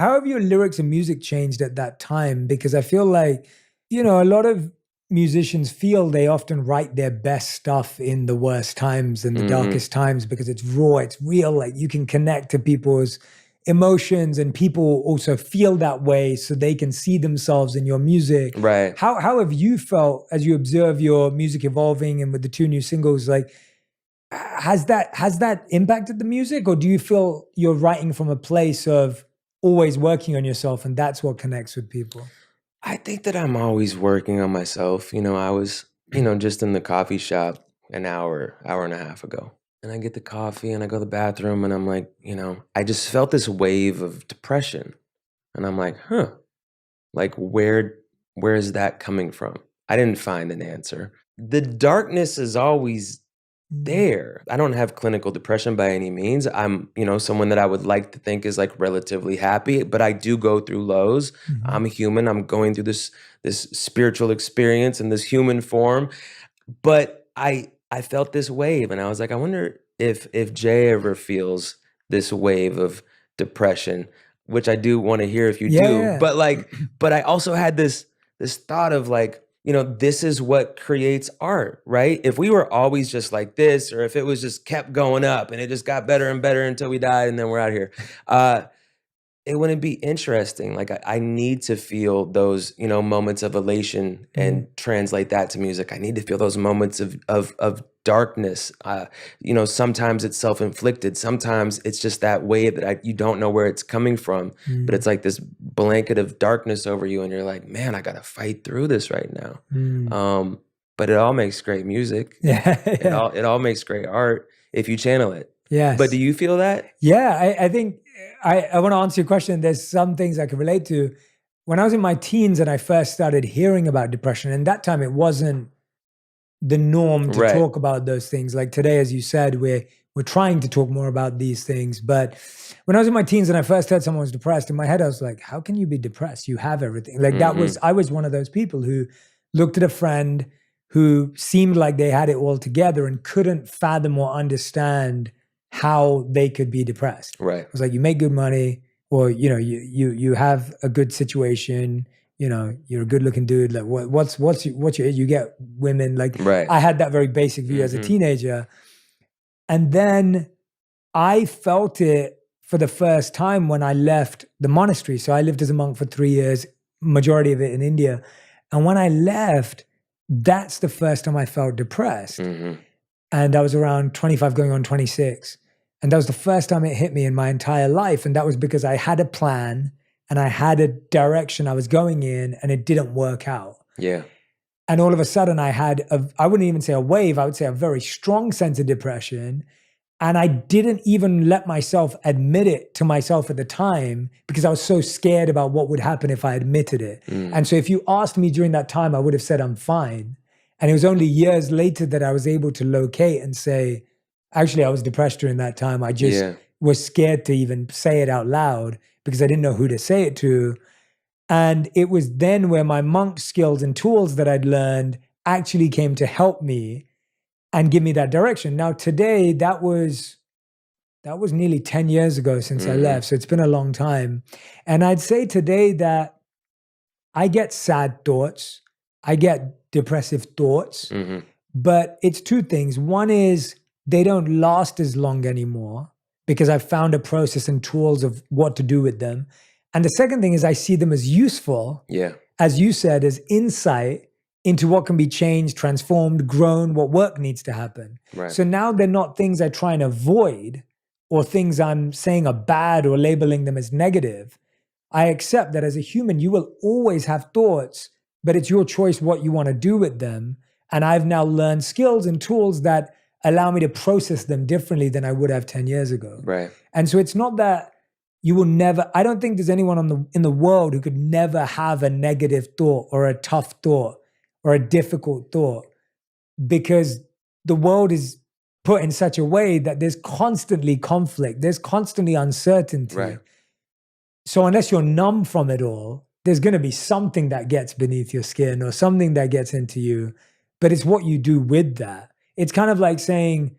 How have your lyrics and music changed at that time? Because I feel like, a lot of musicians feel they often write their best stuff in the worst times and the darkest times because it's raw, it's real. Like you can connect to people's emotions and people also feel that way so they can see themselves in your music. Right. How have you felt as you observe your music evolving and with the 2 new singles? Like, has that impacted the music, or do you feel you're writing from a place of always working on yourself and that's what connects with people? I think that I'm always working on myself. I was, just in the coffee shop an hour and a half ago. And I get the coffee and I go to the bathroom and I'm like, I just felt this wave of depression. And I'm like, like where is that coming from? I didn't find an answer. The darkness is always there. I don't have clinical depression by any means. I'm, someone that I would like to think is like relatively happy, but I do go through lows. I'm human. I'm going through this spiritual experience in this human form. But I felt this wave and I was like, I wonder if Jay ever feels this wave of depression, which I do want to hear if you do. Yeah. But I also had this thought of like, this is what creates art, right? If we were always just like this, or if it was just kept going up and it just got better and better until we died and then we're out here, it wouldn't be interesting. Like I need to feel those, moments of elation and translate that to music. I need to feel those moments of darkness. Sometimes it's self-inflicted. Sometimes it's just that wave that you don't know where it's coming from, but it's like this blanket of darkness over you and you're like, man, I got to fight through this right now. But it all makes great music. Yeah. It all makes great art if you channel it. Yes. But do you feel that? Yeah, I think I want to answer your question. There's some things I can relate to. When I was in my teens and I first started hearing about depression, and that time it wasn't the norm to talk about those things. Like today, as you said, we're trying to talk more about these things. But when I was in my teens and I first heard someone was depressed, in my head I was like, how can you be depressed? You have everything. Like I was one of those people who looked at a friend who seemed like they had it all together and couldn't fathom or understand how they could be depressed. Right. It was like, you make good money, or you have a good situation, you're a good looking dude. Like what's your you get women. Like I had that very basic view as a teenager. And then I felt it for the first time when I left the monastery. So I lived as a monk for 3 years, majority of it in India. And when I left, that's the first time I felt depressed. And I was around 25 going on 26. And that was the first time it hit me in my entire life. And that was because I had a plan and I had a direction I was going in and it didn't work out. Yeah. And all of a sudden I had I wouldn't even say a wave, I would say a very strong sense of depression. And I didn't even let myself admit it to myself at the time because I was so scared about what would happen if I admitted it. And so if you asked me during that time, I would have said, I'm fine. And it was only years later that I was able to locate and say, actually, I was depressed during that time. I just was scared to even say it out loud because I didn't know who to say it to. And it was then where my monk skills and tools that I'd learned actually came to help me and give me that direction. Now, today, that was nearly 10 years ago since I left. So it's been a long time. And I'd say today that I get sad thoughts. I get depressive thoughts. But it's two things. One is they don't last as long anymore because I've found a process and tools of what to do with them. And the second thing is I see them as useful. Yeah. As you said, as insight into what can be changed, transformed, grown, what work needs to happen. Right. So now they're not things I try and avoid or things I'm saying are bad or labeling them as negative. I accept that as a human, you will always have thoughts, but it's your choice what you want to do with them. And I've now learned skills and tools that allow me to process them differently than I would have 10 years ago. Right. And so it's not that you will never, I don't think there's anyone in the world who could never have a negative thought or a tough thought or a difficult thought, because the world is put in such a way that there's constantly conflict, there's constantly uncertainty. Right. So unless you're numb from it all, there's going to be something that gets beneath your skin or something that gets into you, but it's what you do with that. It's kind of like saying,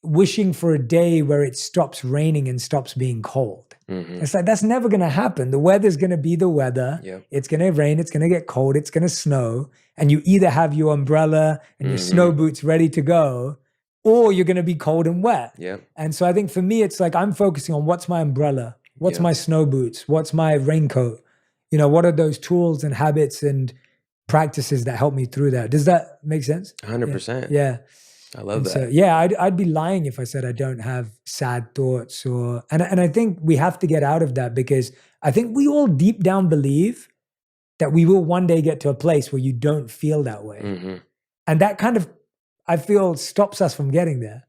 wishing for a day where it stops raining and stops being cold. It's like, that's never going to happen. The weather's going to be the weather. Yep. It's going to rain. It's going to get cold. It's going to snow. And you either have your umbrella and your snow boots ready to go, or you're going to be cold and wet. Yep. And so I think for me, it's like, I'm focusing on what's my umbrella? What's my snow boots? What's my raincoat? You know, what are those tools and habits and practices that help me through that? Does that make sense? 100%. Yeah. I love that. So, yeah, I'd be lying if I said I don't have sad thoughts and I think we have to get out of that, because I think we all deep down believe that we will one day get to a place where you don't feel that way. And that kind of, I feel, stops us from getting there.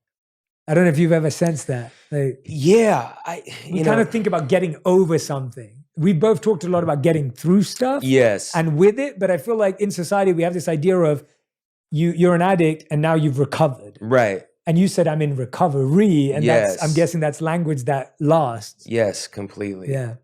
I don't know if you've ever sensed that. Like, yeah. We kind of think about getting over something. We both talked a lot about getting through stuff. Yes. And with it, but I feel like in society we have this idea of you're an addict and now you've recovered. Right. And you said I'm in recovery, and Yes. I'm guessing that's language that lasts. Yes, completely. Yeah.